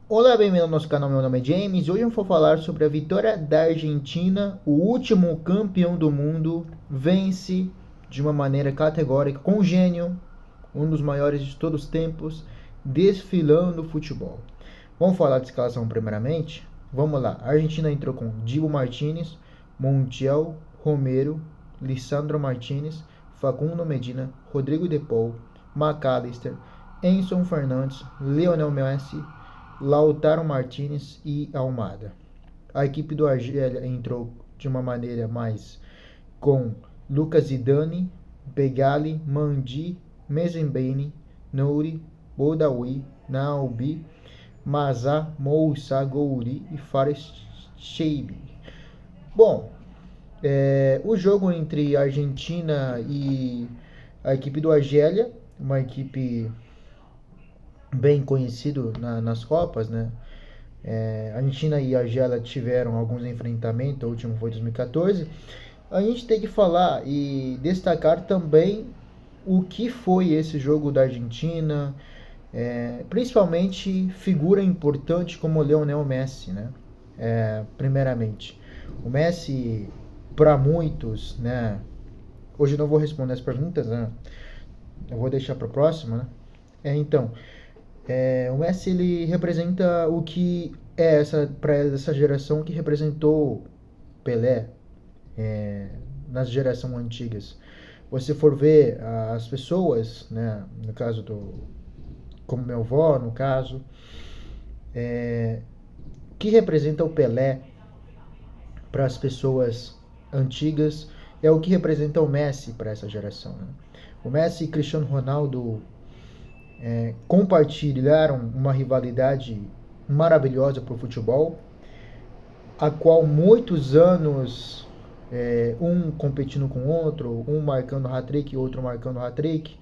Olá, bem-vindo ao nosso canal, meu nome é James. Hoje eu vou falar sobre a vitória da Argentina. O último campeão do mundo vence de uma maneira categórica, com gênio, um dos maiores de todos os tempos, desfilando o futebol. Vamos falar de escalação primeiramente? Vamos lá. A Argentina entrou com Dibu Martínez, Montiel, Romero, Lisandro Martínez, Facundo Medina, Rodrigo De Paul, McAllister, Enzo Fernandes, Lionel Messi, Lautaro Martínez e Almada. A equipe do Argélia entrou de uma maneira mais com Lucas Zidane, Begali, Mandi, Mezembeni, Nouri, Boudaoui, Naoubi, Mazá, Moussa, Gouri e Fares Sheibi. Bom, o jogo entre a Argentina e a equipe do Argélia, uma equipe bem conhecido nas Copas, né? A Argentina e a Argélia tiveram alguns enfrentamentos, o último foi em 2014. A gente tem que falar e destacar também o que foi esse jogo da Argentina, principalmente figura importante como o Lionel Messi, né? Primeiramente, o Messi, para muitos, né? Hoje eu não vou responder as perguntas, né? Eu vou deixar para a próxima, né? Então, o Messi ele representa o que é para essa geração que representou Pelé nas gerações antigas. Você for ver as pessoas, né, no caso como meu avô, no caso, que representa o Pelé para as pessoas antigas é o que representa o Messi para essa geração. Né? O Messi e Cristiano Ronaldo compartilharam uma rivalidade maravilhosa para o futebol, a qual muitos anos um competindo com o outro, um marcando hat-trick e outro marcando hat-trick,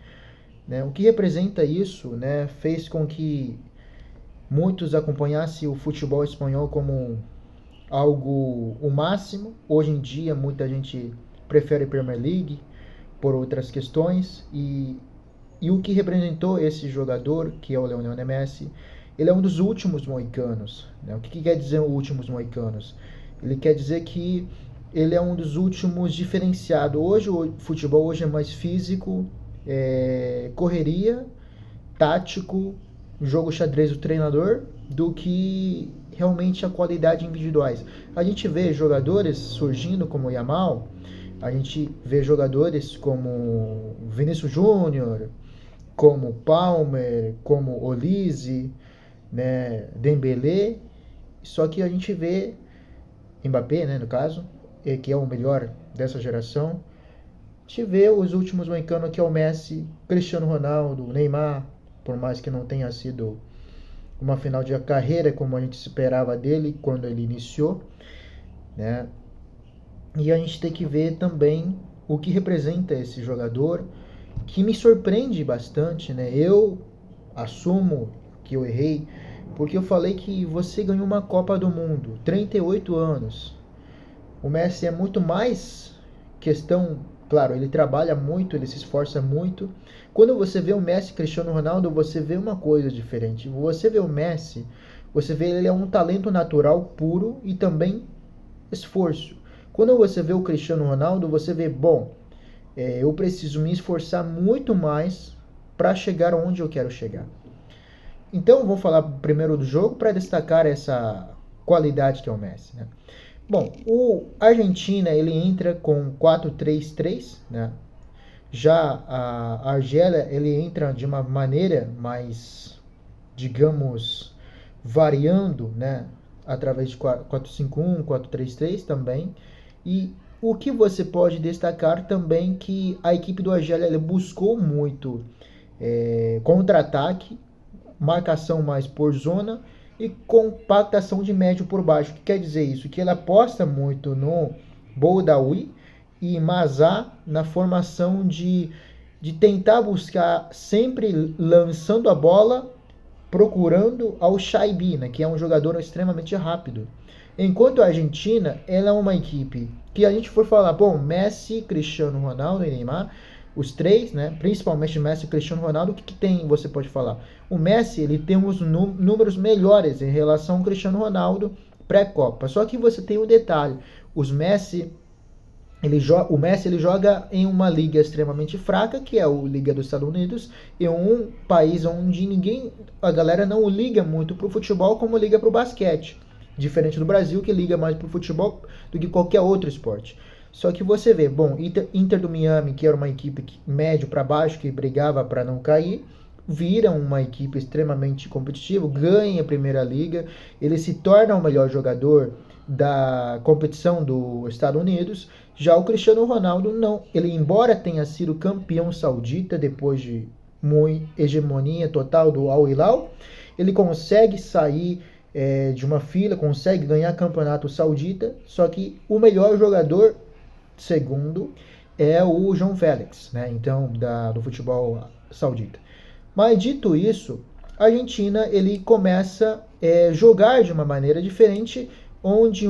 né? O que representa isso, né, fez com que muitos acompanhassem o futebol espanhol como algo o máximo. Hoje em dia muita gente prefere a Premier League por outras questões e o que representou esse jogador, que é o Lionel Messi, ele é um dos últimos moicanos. Né? O que quer dizer últimos moicanos? Ele quer dizer que ele é um dos últimos diferenciados. Hoje o futebol hoje é mais físico, correria, tático, jogo xadrez do treinador, do que realmente a qualidade individuais. A gente vê jogadores surgindo como o Yamal, a gente vê jogadores como Vinícius Júnior, como Palmer, como Olise, né, Dembélé, só que a gente vê Mbappé, né, no caso, que é o melhor dessa geração. A gente vê os últimos moicanos, que é o Messi, Cristiano Ronaldo, Neymar, por mais que não tenha sido uma final de carreira como a gente esperava dele quando ele iniciou, né? E a gente tem que ver também o que representa esse jogador, que me surpreende bastante, né? Eu assumo que eu errei, porque eu falei que você ganhou uma Copa do Mundo, 38 anos. O Messi é muito mais questão, claro, ele trabalha muito, ele se esforça muito. Quando você vê o Messi e Cristiano Ronaldo, você vê uma coisa diferente. Você vê o Messi, você vê ele é um talento natural puro e também esforço. Quando você vê o Cristiano Ronaldo, você vê, bom, eu preciso me esforçar muito mais para chegar onde eu quero chegar. Então, eu vou falar primeiro do jogo para destacar essa qualidade que é o Messi, né? Bom, o Argentina ele entra com 4-3-3, né? Já a Argélia ele entra de uma maneira mais, digamos, variando, né? Através de 4-5-1, 4-3-3 também. E o que você pode destacar também que a equipe do Argélia buscou muito contra-ataque, marcação mais por zona e compactação de médio por baixo. O que quer dizer isso? Que ele aposta muito no Boudaoui e Mazá na formação de tentar buscar sempre lançando a bola, procurando ao Shaibi, né, que é um jogador extremamente rápido. Enquanto a Argentina, ela é uma equipe que a gente for falar, bom, Messi, Cristiano Ronaldo e Neymar, os três, né? Principalmente Messi e Cristiano Ronaldo. O que tem, você pode falar? O Messi, ele tem uns números melhores em relação ao Cristiano Ronaldo pré-Copa. Só que você tem um detalhe, o Messi ele joga em uma liga extremamente fraca, que é a Liga dos Estados Unidos, em um país onde a galera não liga muito pro futebol como liga pro basquete. Diferente do Brasil, que liga mais pro futebol do que qualquer outro esporte. Só que você vê, bom, Inter do Miami, que era uma equipe médio para baixo, que brigava para não cair, vira uma equipe extremamente competitiva, ganha a Primeira Liga, ele se torna o melhor jogador da competição dos Estados Unidos. Já o Cristiano Ronaldo não, ele embora tenha sido campeão saudita depois de muita hegemonia total do Al Hilal, ele consegue sair de uma fila, consegue ganhar campeonato saudita, só que o melhor jogador, segundo, é o João Félix, né? Então, do futebol saudita. Mas dito isso, a Argentina ele começa a jogar de uma maneira diferente, onde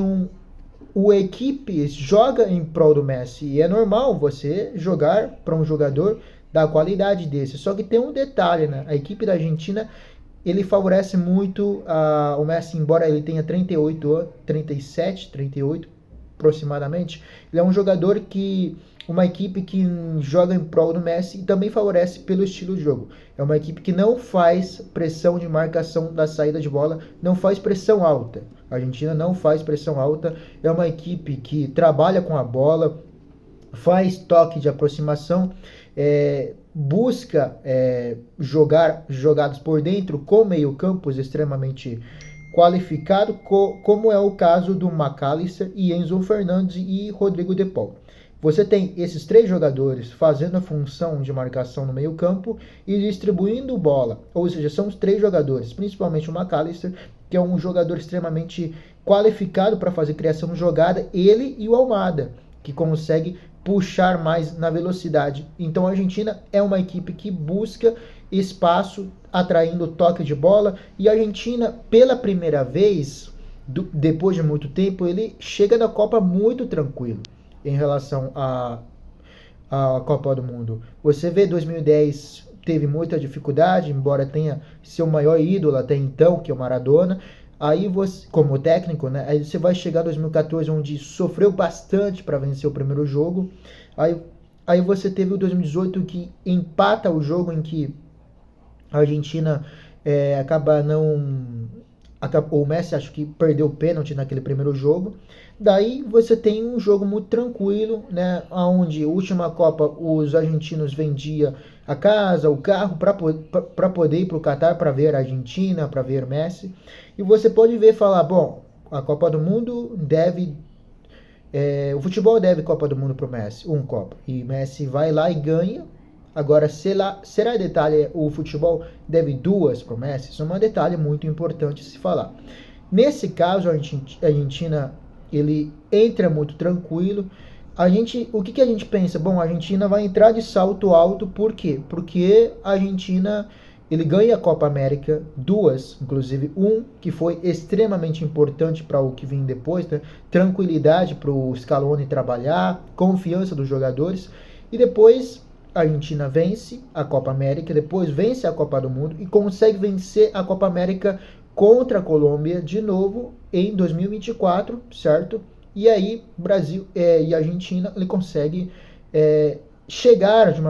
o equipe joga em prol do Messi. E é normal você jogar para um jogador da qualidade desse. Só que tem um detalhe, né? A equipe da Argentina ele favorece muito o Messi, embora ele tenha 38 anos, 37, 38 aproximadamente. Ele é um jogador que uma equipe que joga em prol do Messi e também favorece pelo estilo de jogo. É uma equipe que não faz pressão de marcação da saída de bola, não faz pressão alta. A Argentina não faz pressão alta, é uma equipe que trabalha com a bola, faz toque de aproximação, busca jogar jogadas por dentro com meio-campos extremamente qualificado, como é o caso do McAllister e Enzo Fernandes e Rodrigo De Paul. Você tem esses três jogadores fazendo a função de marcação no meio-campo e distribuindo bola. Ou seja, são os três jogadores, principalmente o McAllister, que é um jogador extremamente qualificado para fazer criação de jogada, ele e o Almada, que consegue puxar mais na velocidade. Então a Argentina é uma equipe que busca espaço, atraindo toque de bola, e a Argentina, pela primeira vez, depois de muito tempo, ele chega da Copa muito tranquilo em relação à Copa do Mundo. Você vê 2010 teve muita dificuldade, embora tenha seu maior ídolo até então, que é o Maradona. Aí você, como técnico, né? Aí você vai chegar em 2014, onde sofreu bastante para vencer o primeiro jogo. Aí você teve o 2018 que empata o jogo, em que a Argentina acaba não... O Messi acho que perdeu o pênalti naquele primeiro jogo. Daí você tem um jogo muito tranquilo, né? Onde a última Copa os argentinos vendiam a casa, o carro para poder ir para o Catar para ver a Argentina, para ver Messi. E você pode ver e falar, bom, a Copa do Mundo deve... o futebol deve Copa do Mundo para o Messi, Copa. E Messi vai lá e ganha. Agora, será detalhe, o futebol deve 2 para o Messi? Isso é um detalhe muito importante se falar. Nesse caso, a Argentina ele entra muito tranquilo. O que a gente pensa? Bom, a Argentina vai entrar de salto alto, por quê? Porque a Argentina ele ganha a Copa América, 2, inclusive que foi extremamente importante para o que vem depois, né? Tranquilidade para o Scaloni trabalhar, confiança dos jogadores, e depois a Argentina vence a Copa América, depois vence a Copa do Mundo e consegue vencer a Copa América contra a Colômbia de novo em 2024, certo? E aí Brasil e a Argentina ele consegue chegar de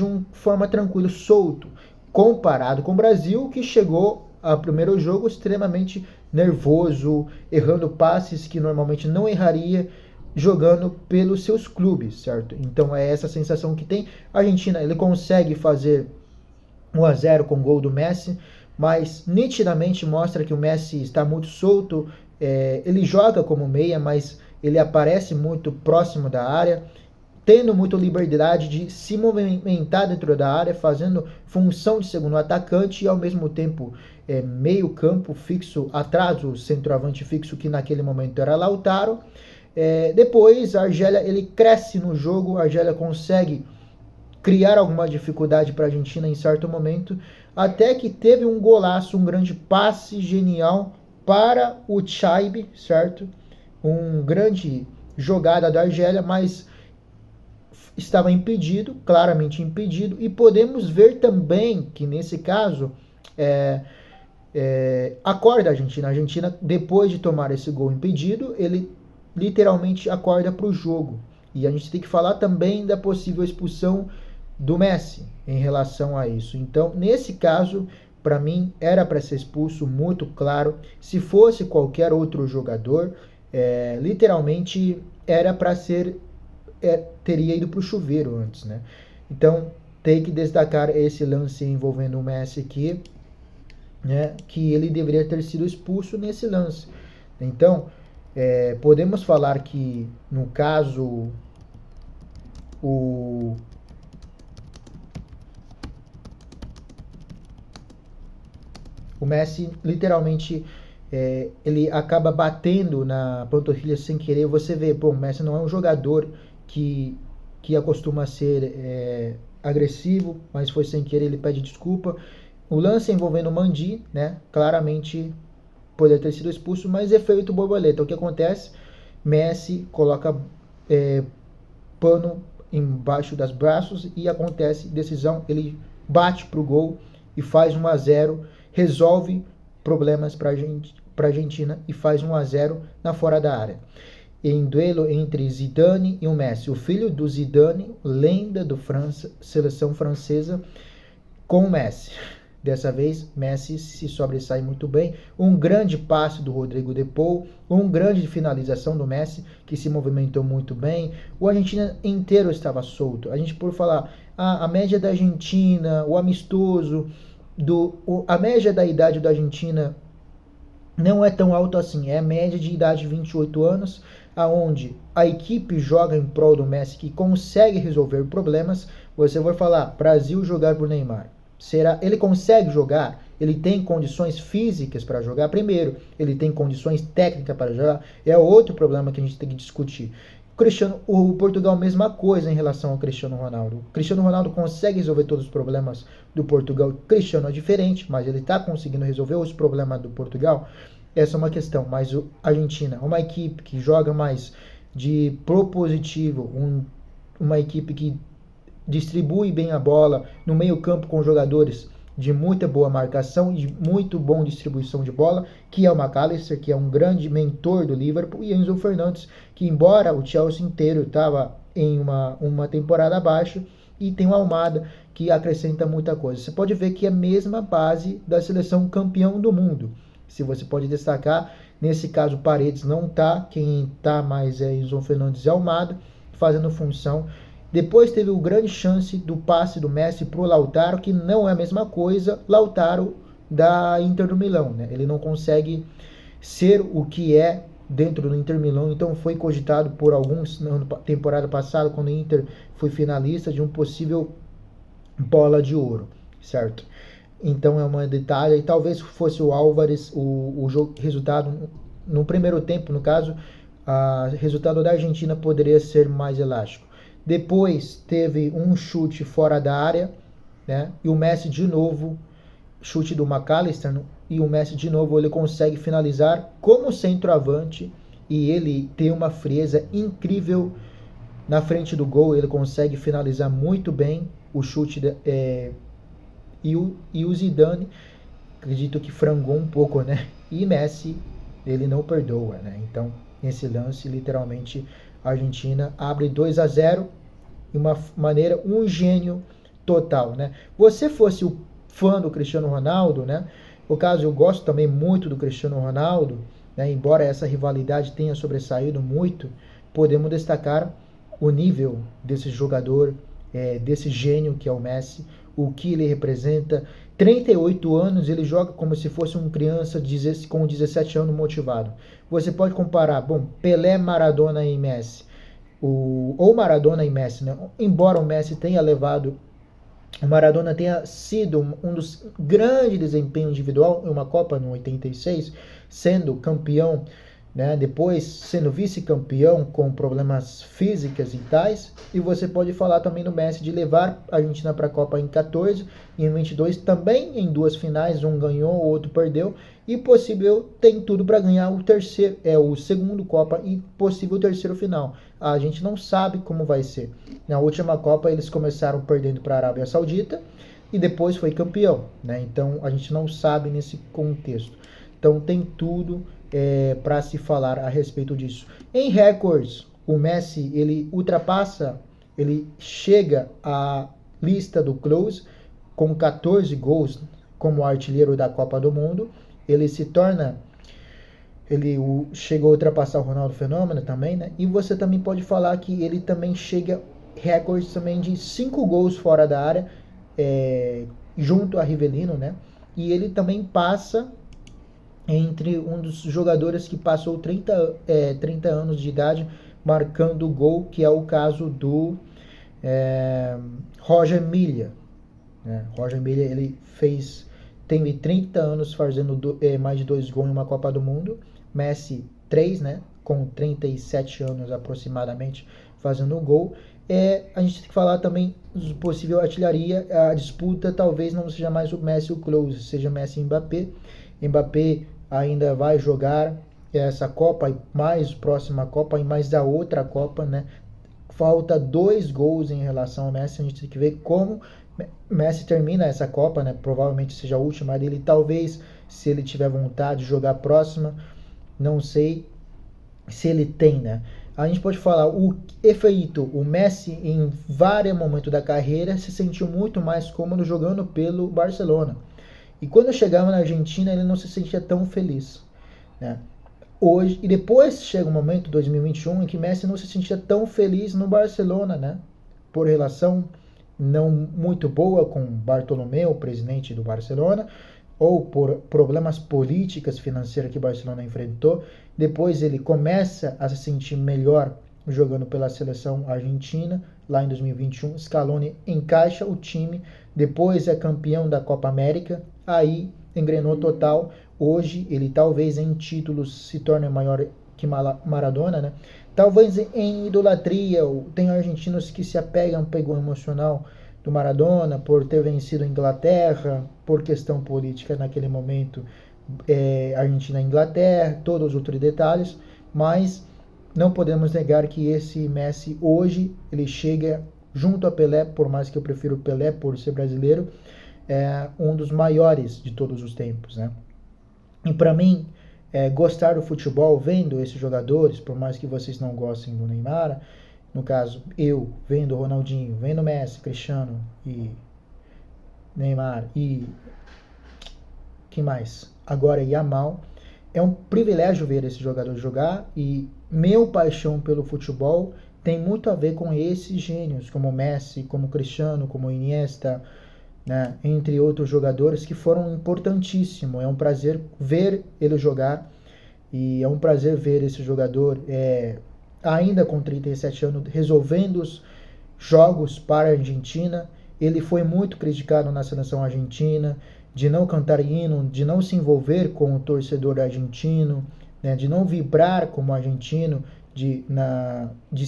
uma forma tranquila, solto, comparado com o Brasil, que chegou ao primeiro jogo extremamente nervoso, errando passes que normalmente não erraria, jogando pelos seus clubes, certo? Então é essa sensação que tem. A Argentina ele consegue fazer 1-0 com o gol do Messi, mas nitidamente mostra que o Messi está muito solto. Ele joga como meia, mas ele aparece muito próximo da área, tendo muita liberdade de se movimentar dentro da área, fazendo função de segundo atacante e ao mesmo tempo meio campo fixo atrás do centroavante fixo, que naquele momento era Lautaro. Depois a Argélia ele cresce no jogo, a Argélia consegue criar alguma dificuldade para a Argentina em certo momento, até que teve um golaço, um grande passe genial para o Chaibe, certo? Grande jogada da Argélia, mas estava impedido, claramente impedido, e podemos ver também que nesse caso acorda a Argentina. A Argentina, depois de tomar esse gol impedido, ele literalmente acorda para o jogo. E a gente tem que falar também da possível expulsão do Messi em relação a isso. Então, nesse caso, para mim, era para ser expulso, muito claro. Se fosse qualquer outro jogador, literalmente era para ser, teria ido para o chuveiro antes, né? Então, tem que destacar esse lance envolvendo o Messi aqui, né, que ele deveria ter sido expulso nesse lance. Então, podemos falar que, no caso, o Messi, literalmente, ele acaba batendo na panturrilha sem querer. Você vê, pô, o Messi não é um jogador que acostuma ser agressivo, mas foi sem querer, ele pede desculpa. O lance envolvendo o Mandi, né, claramente poderia ter sido expulso, mas efeito borboleta. O que acontece? Messi coloca pano embaixo dos braços e acontece decisão. Ele bate pro gol e faz 1-0, resolve problemas para a Argentina e faz 1-0 na fora da área. Em duelo entre Zidane e o Messi, o filho do Zidane, lenda do seleção francesa, com o Messi. Dessa vez, Messi se sobressai muito bem. Um grande passe do Rodrigo de Paul, um grande finalização do Messi, que se movimentou muito bem. O Argentina inteiro estava solto. A gente por falar, a média da Argentina, o amistoso, a média da idade da Argentina não é tão alta assim. É a média de idade de 28 anos, aonde a equipe joga em prol do Messi, que consegue resolver problemas. Você vai falar, Brasil jogar por Neymar. Será? Ele consegue jogar? Ele tem condições físicas para jogar? Primeiro, ele tem condições técnicas para jogar? É outro problema que a gente tem que discutir. O Portugal, mesma coisa em relação ao Cristiano Ronaldo. O Cristiano Ronaldo consegue resolver todos os problemas do Portugal. O Cristiano é diferente, mas ele está conseguindo resolver os problemas do Portugal. Essa é uma questão. Mas a Argentina é uma equipe que joga mais de propositivo, uma equipe que distribui bem a bola no meio campo com jogadores de muita boa marcação e de muito bom distribuição de bola, que é o McAllister, que é um grande mentor do Liverpool, e Enzo Fernandes, que embora o Chelsea inteiro estava em uma temporada abaixo, e tem o Almada, que acrescenta muita coisa. Você pode ver que é a mesma base da seleção campeão do mundo. Se você pode destacar, nesse caso Paredes não está, quem está mais é Enzo Fernandes e Almada, fazendo função. Depois teve o grande chance do passe do Messi para o Lautaro, que não é a mesma coisa. Lautaro da Inter do Milão, né? Ele não consegue ser o que é dentro do Inter Milão, então foi cogitado por alguns na temporada passada, quando o Inter foi finalista, de um possível bola de ouro, certo? Então é um detalhe, e talvez fosse o Álvares, o resultado no primeiro tempo, no caso, o resultado da Argentina poderia ser mais elástico. Depois teve um chute fora da área, né? E o Messi de novo, chute do McAllister, e o Messi de novo ele consegue finalizar como centroavante, e ele tem uma frieza incrível na frente do gol, ele consegue finalizar muito bem o chute e o Zidane, acredito que frangou um pouco, né? E Messi, ele não perdoa, né? Então, nesse lance, literalmente, a Argentina abre 2-0 de uma maneira, um gênio total, né? Você fosse o fã do Cristiano Ronaldo, né? No caso, eu gosto também muito do Cristiano Ronaldo, né? Embora essa rivalidade tenha sobressaído muito, podemos destacar o nível desse jogador, desse gênio que é o Messi, o que ele representa. 38 anos, ele joga como se fosse uma criança com 17 anos motivado. Você pode comparar, bom, Pelé, Maradona e Messi. Ou Maradona e Messi, né? Embora o Messi tenha levado, o Maradona tenha sido um dos grandes desempenhos individual em uma Copa no 86, sendo campeão né? Depois sendo vice-campeão com problemas físicos e tais, e você pode falar também do Messi de levar a Argentina para a Copa em 14 e em 22 também em duas finais, um ganhou, o outro perdeu, e possível tem tudo para ganhar o segundo Copa e possível terceiro final. A gente não sabe como vai ser. Na última Copa eles começaram perdendo para a Arábia Saudita e depois foi campeão, né? Então a gente não sabe nesse contexto. Então tem tudo para se falar a respeito disso. Em recordes, o Messi ele chega à lista do Klose com 14 gols como artilheiro da Copa do Mundo. Ele chegou a ultrapassar o Ronaldo Fenômeno também, né? E você também pode falar que ele também chega recordes também de 5 gols fora da área, junto a Rivelino, né? E ele também passa entre um dos jogadores que passou 30 anos de idade marcando gol, que é o caso do Roger Milla. Né? Roger Milla, ele tem 30 anos fazendo mais de 2 gols em uma Copa do Mundo. Messi 3, né? Com 37 anos aproximadamente fazendo um gol. A gente tem que falar também de possível artilharia. A disputa talvez não seja mais o Messi e o Klose, seja Messi e Mbappé. Mbappé ainda vai jogar essa Copa, mais próxima Copa e mais da outra Copa, né? Falta 2 gols em relação ao Messi. A gente tem que ver como Messi termina essa Copa, né? Provavelmente seja a última dele. Talvez, se ele tiver vontade de jogar a próxima, não sei se ele tem, né? A gente pode falar o efeito. O Messi, em vários momentos da carreira, se sentiu muito mais cômodo jogando pelo Barcelona. E quando chegava na Argentina, ele não se sentia tão feliz, né? Hoje, e depois chega um momento, 2021, em que Messi não se sentia tão feliz no Barcelona, né? Por relação não muito boa com Bartomeu, o presidente do Barcelona, ou por problemas políticos financeiros que o Barcelona enfrentou. Depois ele começa a se sentir melhor jogando pela seleção argentina, lá em 2021. Scaloni encaixa o time, depois é campeão da Copa América, aí engrenou total. Hoje ele talvez em títulos se torne maior que Maradona, né? Talvez em idolatria, tem argentinos que se apegam, pegou emocional do Maradona por ter vencido a Inglaterra, por questão política naquele momento, Argentina e Inglaterra, todos os outros detalhes, mas não podemos negar que esse Messi hoje, ele chega junto a Pelé, por mais que eu prefiro Pelé por ser brasileiro, é um dos maiores de todos os tempos, né? E para mim, gostar do futebol vendo esses jogadores, por mais que vocês não gostem do Neymar, no caso, eu vendo Ronaldinho, vendo Messi, Cristiano e Neymar e quem mais? Agora Yamal, é um privilégio ver esse jogador jogar, e meu paixão pelo futebol tem muito a ver com esses gênios, como Messi, como Cristiano, como Iniesta, né, entre outros jogadores que foram importantíssimos. É um prazer ver ele jogar, e é um prazer ver esse jogador ainda com 37 anos resolvendo os jogos para a Argentina. Ele foi muito criticado na seleção argentina de não cantar hino, de não se envolver com o torcedor argentino, né, de não vibrar como argentino, de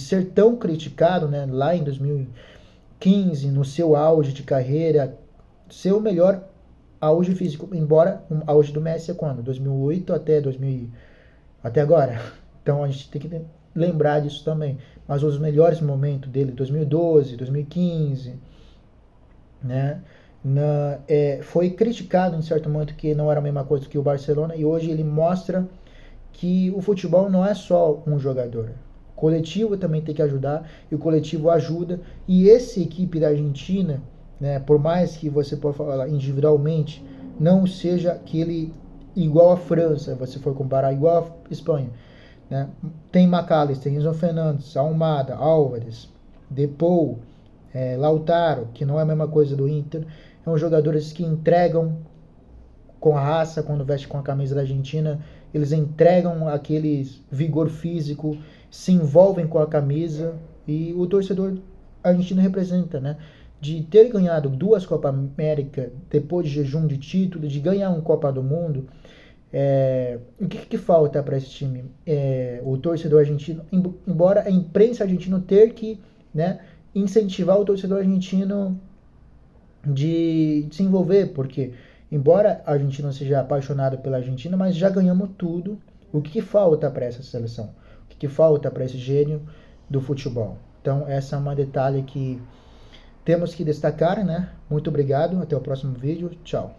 ser tão criticado, né, lá em 2015, no seu auge de carreira, seu melhor auge físico, embora o auge do Messi é quando? 2008 até agora. Então a gente tem que lembrar disso também. Mas os melhores momentos dele, 2012, 2015, né? Foi criticado em certo momento que não era a mesma coisa que o Barcelona, e hoje ele mostra que o futebol não é só um jogador. O coletivo também tem que ajudar, e o coletivo ajuda. E essa equipe da Argentina, né, por mais que você possa falar individualmente, não seja aquele igual a França, você for comparar, igual a Espanha, né? Tem McAllister, Enzo Fernandes, Almada, Álvares, Depou, Lautaro, que não é a mesma coisa do Inter. São jogadores que entregam com a raça, quando veste com a camisa da Argentina, eles entregam aquele vigor físico, se envolvem com a camisa, e o torcedor argentino representa, né? De ter ganhado 2 Copa América depois de jejum de título, de ganhar uma Copa do Mundo, O que falta para esse time? O torcedor argentino, embora a imprensa argentina ter que, né, incentivar o torcedor argentino de se envolver, porque embora a Argentina seja apaixonada pela Argentina, mas já ganhamos tudo. O que falta para essa seleção? O que falta para esse gênio do futebol? Então essa é uma detalhe que temos que destacar, né? Muito obrigado, até o próximo vídeo, tchau.